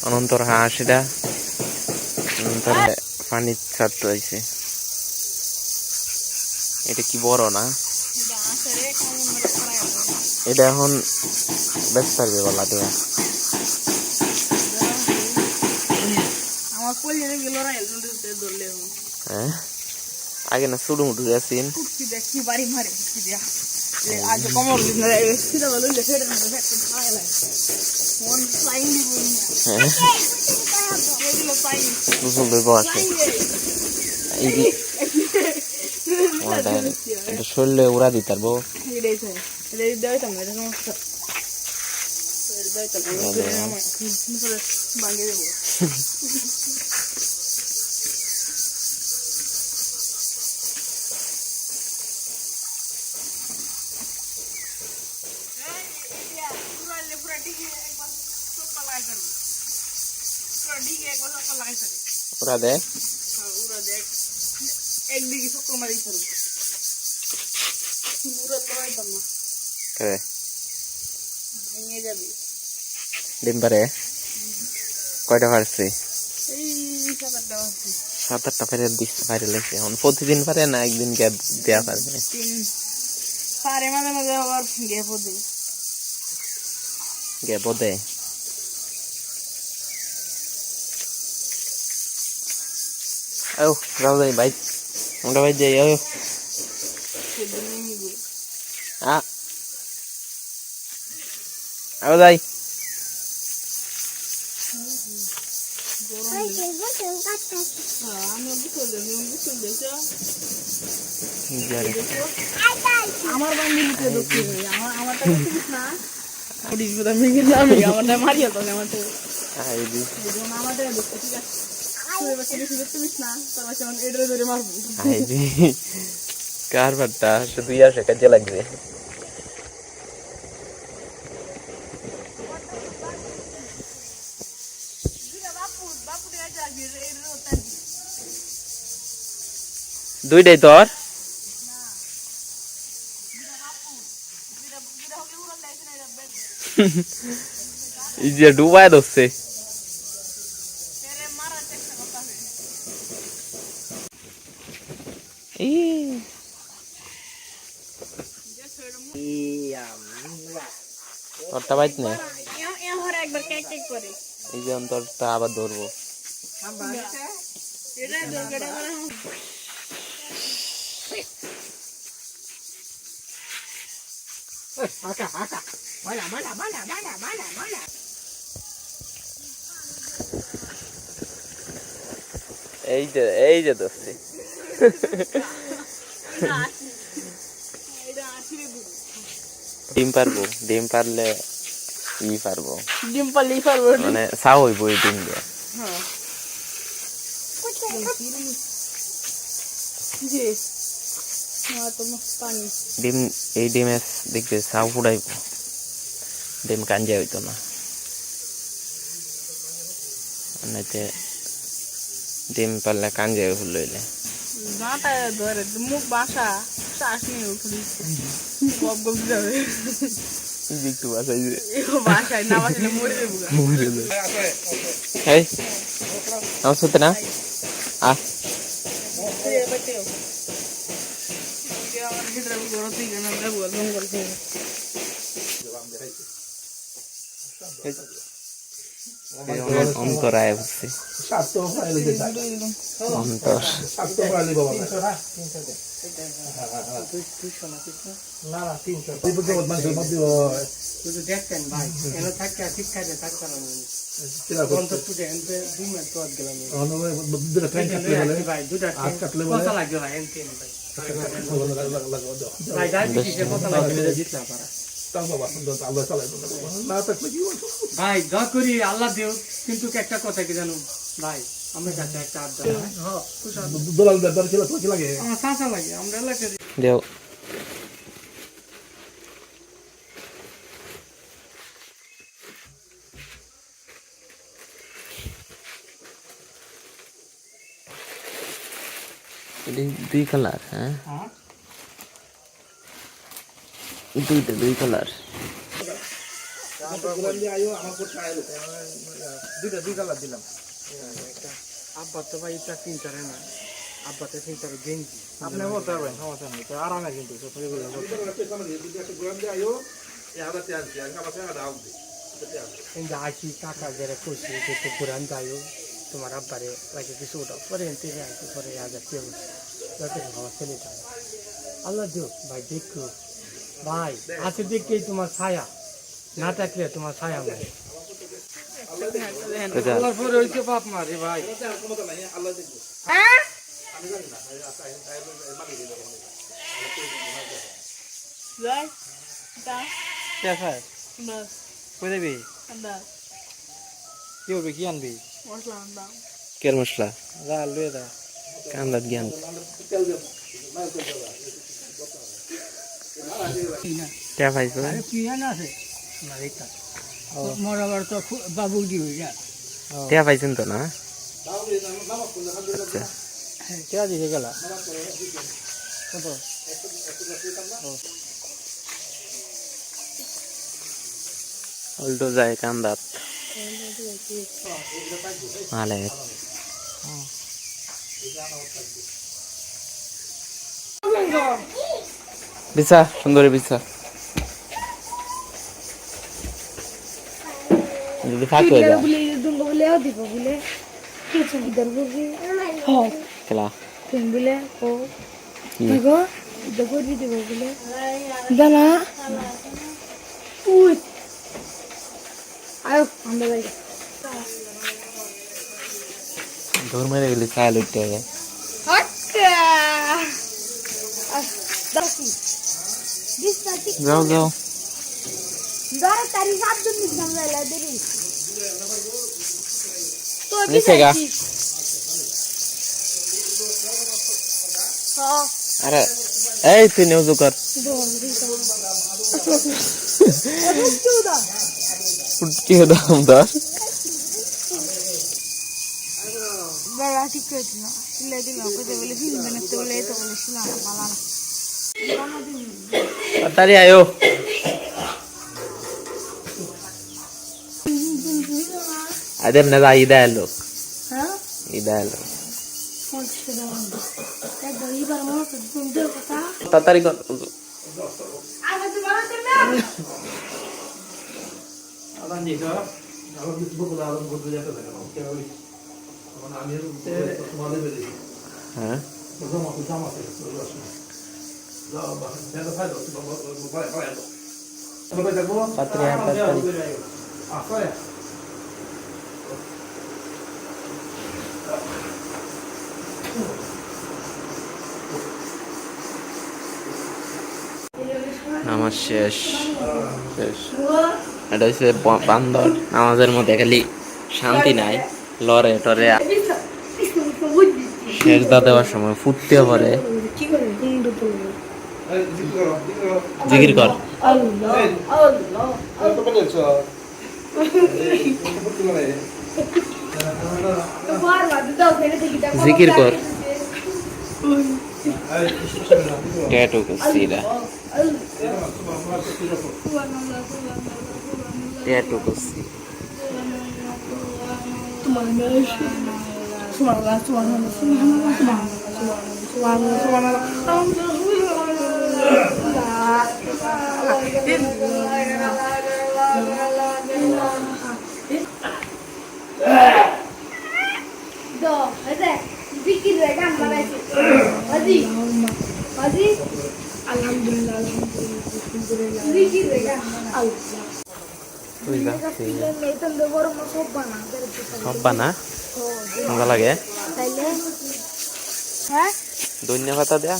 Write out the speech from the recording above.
অনন্তর হাঁস এটা অনন্তর পানির ছাত্র হয়েছে। এটা কি বড় না? এটা এখন ব্যস্ত থাকবে বলা দেওয়া। হ্যাঁ আগে না শুরু মুটু গেছেন শরীরে উড়া দিতে পারবো। উড়া দে একদিকে চক্র মারি ডিম পারে কয়টা পারছে? 7-8টা পারে দিচ্ছে পারে লেগেছে। এখন প্রতিদিন পারে না একদিন গ্যাপ দেওয়া পারবে? মাঝে মাঝে আবার গ্যাপও দেয়। ও রাও যাই ভাই আমরা ভাই যাই ও আও যাই আমার বান্ধবীকে দেখতে আমারটা দেখিস না ওডিস বদা মিঙ্গে আমি আমারটা মারিয়া তো আমারটা আইদি আমারটা দেখতে ঠিক আছে তুই বাকি দেখতে মিস না তারপর আমি এডরে ধরে মারব আইদি কারবারটা শুধু আসে কাজে লাগবে। দুইটাই তোর এই যে ডুবাই দছে তোরটা বাইত না এই যে অন্তরটা আবার ধরবো। এই যে ধরছি ডিম পারবো ডিম পারলে পারবো ডিম পারলে মানে চাও হইব এই ডিম দিয়ে ডিম এই ডিমে দেখবে চাও ফুটাইব ডিম কাঞ্জা হইতো না এতে ডিম পারলে কাঞ্জা ফুল লইলে মুখ বাসা শ্বাস নিয়ে গপ গপ যাবে একটু বাসায় না বাসায় মরে যাবো এই আমার সাথে না অন্তরায় হচ্ছে অন্তর দেখতেন ভাই এনে থাকে শিক্ষাতে থাকতে ভাই দয়া করি আল্লাহ দেও কিন্তু একটা কথা কি জানো ভাই আমার কাছে একটা আড্ডা লাগে আমরা এলাকায় দেও দুই কালার হ্যাঁ দুই কালার দুই কালার দিলাম। আব্বা তো ভাই এটা চিন্তারে না, আব্বাতে চিন্তারে গেঞ্জি। আপনি বলতে পারবেন, সমস্যা নেই, তো আরামে কিন্তু কিন্তু আসি কাকা যারা কইছে যে তো ঘুরান যাইও তোমার আব্বারে লাগে কিছু ওটা পরে এনতে আসি পরে হাজার কেউ যাতে আমার ছেলেটা আল্লাহ দিও ভাই দেখো ভাই আছে দেখেই তোমার ছায়া না থাকলে তোমার ছায়া নাই। আল্লাহর পরে হইছে বাপ মারে ভাই। হ্যাঁ যাই তা দেখায় বাস কই দেবি, আন্দা কি হবে, কি আনবি? মশলা আন্দা কের মশলা যা লুয়ে দা। কান্দাত জ্ঞান টেয়া পাইছো কি জানা আছে আমার এটা মরাবার তো বাবু দিয়ে যা টেয়া পাইছেন তো না? আচ্ছা কেয়া দিকে গেলা কত? উল্টো যায় কান্দাত ভালে বিছা সুন্দরী বিছা যদি ফাঁকি হয়ে যায় খেলা দৌড় মেরে গেলে চাল উঠতে যায় যাও যাও নিচে গা আরে এই তুই নিউজু কর কি দাম দর ঠিক করেছিল না সিলাই দিল বলে ফিল্ম বানাতে বলে তো বলেছিলাম ভালো না তাড়াতাড়ি আয়ো আদের না ঈদ এলো হ্যাঁ ঈদ এলো এবার মনে হচ্ছে সুন্দর কথা তাড়াতাড়ি কর আগে তো বানাতে না আদান দিছ আলো কিছু বকুলা আলো বদলে যেতে থাকে না কেন বলি মানে আমি তোমাদের বেশি হ্যাঁ প্রথম অত জামা আছে তো আসলে যাও বাবা এটা ফাইল তো বাবা বাবা তো তো দেখো তাড়াতাড়ি আফায় নামাজ শেষ শেষ এটা হচ্ছে বান্দর নামাজের মধ্যে খালি শান্তি নাই লড়ে টরে শেষ দা দেওয়ার সময় ফুটতে পারে জিকির কর জিকির কর ট্যাটু করছিরা ট্যাটু করছি সব বানা মজা লাগে হ্যাঁ ধন্যবাদ দেয়া